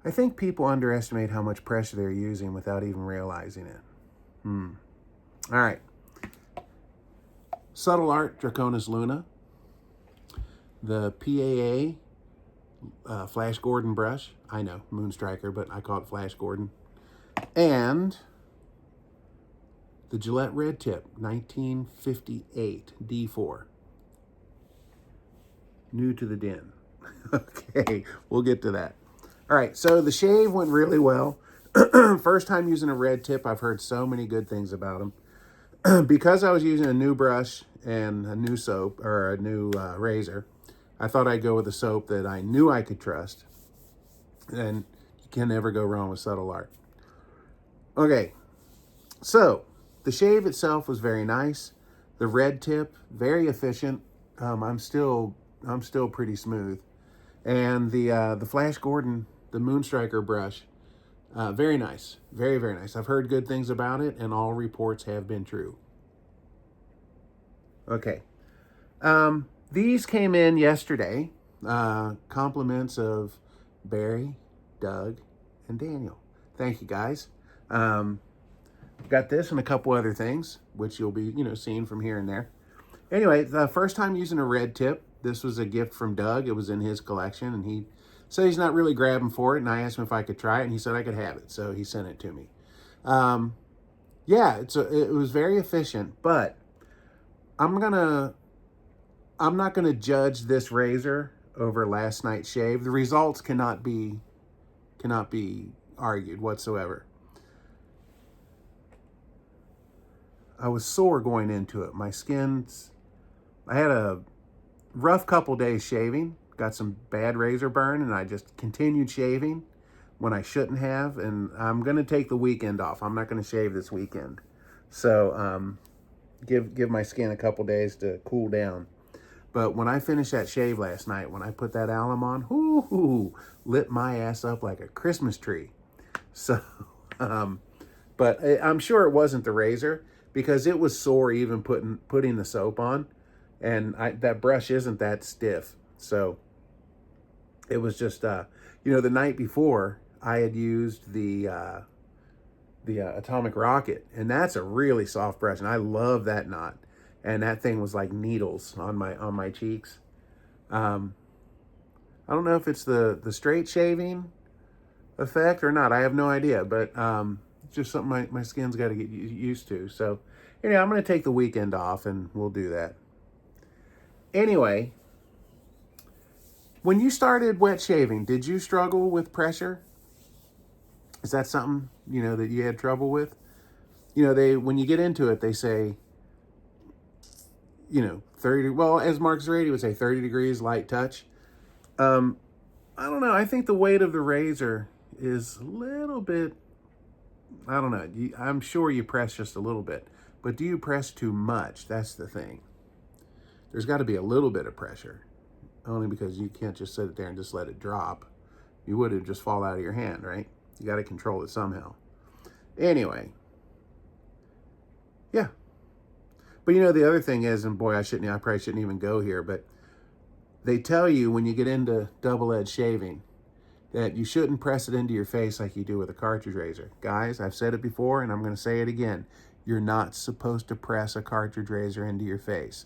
I think people underestimate how much pressure they're using without even realizing it. All right. Subtle Art Draconis Luna. The PAA Flash Gordon brush. I know, Moonstriker, but I call it Flash Gordon. And the Gillette Red Tip 1958 D4. New to the den. Okay, we'll get to that. All right, so the shave went really well. First time using a red tip. I've heard so many good things about them. Because I was using a new brush and a new soap, or a new razor, I thought I'd go with a soap that I knew I could trust. And you can never go wrong with Subtle Art. Okay, so the shave itself was very nice. The red tip, very efficient. I'm still pretty smooth. And the Flash Gordon, the Moonstriker brush, very nice. Very, very nice. I've heard good things about it, and all reports have been true. Okay. These came in yesterday. Compliments of Barry, Doug, and Daniel. Thank you, guys. Got this and a couple other things, which you'll be, seeing from here and there. Anyway, the first time using a red tip, this was a gift from Doug. It was in his collection, and he said he's not really grabbing for it, and I asked him if I could try it, and he said I could have it, so he sent it to me. Yeah, it was very efficient, but I'm not gonna judge this razor over last night's shave. The results cannot be argued whatsoever. I was sore going into it. I had a rough couple days shaving, got some bad razor burn, and I just continued shaving when I shouldn't have, and I'm going to take the weekend off. I'm not going to shave this weekend. So give my skin a couple days to cool down. But when I finished that shave last night, when I put that alum on, lit my ass up like a Christmas tree. So, but I'm sure it wasn't the razor, because it was sore even putting the soap on, and that brush isn't that stiff. So it was just, the night before I had used the Atomic Rocket, and that's a really soft brush, and I love that knot. And that thing was like needles on my cheeks. I don't know if it's the straight shaving effect or not. I have no idea, but just something my skin's got to get used to. So anyway, I'm going to take the weekend off, and we'll do that. Anyway, when you started wet shaving, did you struggle with pressure? Is that something, that you had trouble with? When you get into it, they say, 30, well, as Marcus Rady would say, 30 degrees, light touch. I don't know. I think the weight of the razor is a little bit, I don't know. I'm sure you press just a little bit, but do you press too much? That's the thing. There's got to be a little bit of pressure, only because you can't just sit there and just let it drop. You would have just fall out of your hand, right? You got to control it somehow. Anyway, yeah. But the other thing is, and boy, I probably shouldn't even go here, but they tell you when you get into double-edged shaving that you shouldn't press it into your face like you do with a cartridge razor. Guys, I've said it before, and I'm going to say it again. You're not supposed to press a cartridge razor into your face.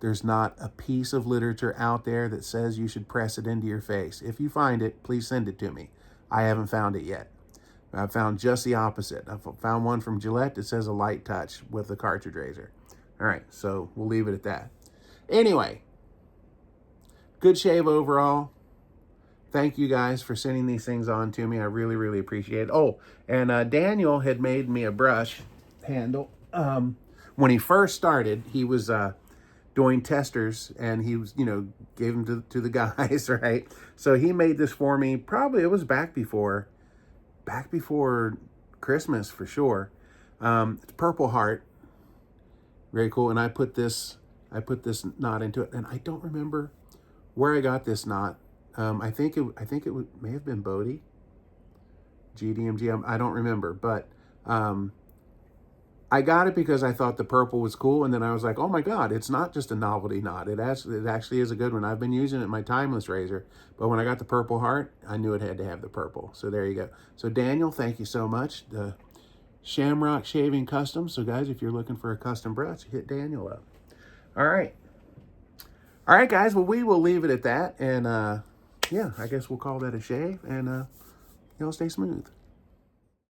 There's not a piece of literature out there that says you should press it into your face. If you find it, please send it to me. I haven't found it yet. I've found just the opposite. I've found one from Gillette that says a light touch with the cartridge razor. All right, so we'll leave it at that. Anyway, good shave overall. Thank you guys for sending these things on to me. I really, really appreciate it. Oh, and Daniel had made me a brush handle. When he first started, he was doing testers, and he was, gave them to the guys, right? So he made this for me. Probably it was back before Christmas for sure. It's Purple Heart. Very cool. And I put this knot into it, and I don't remember where I got this knot. I think it may have been Bodie, GDMG. I don't remember, but I got it because I thought the purple was cool, and then I was like, oh my God, it's not just a novelty knot. It actually is a good one. I've been using it in my timeless razor, but when I got the Purple Heart, I knew it had to have the purple. So there you go. So Daniel, thank you so much. The Shamrock Shaving Custom. So guys, if you're looking for a custom brush, hit Daniel up. All right. All right, guys. Well, we will leave it at that. And yeah, I guess we'll call that a shave. And y'all stay smooth.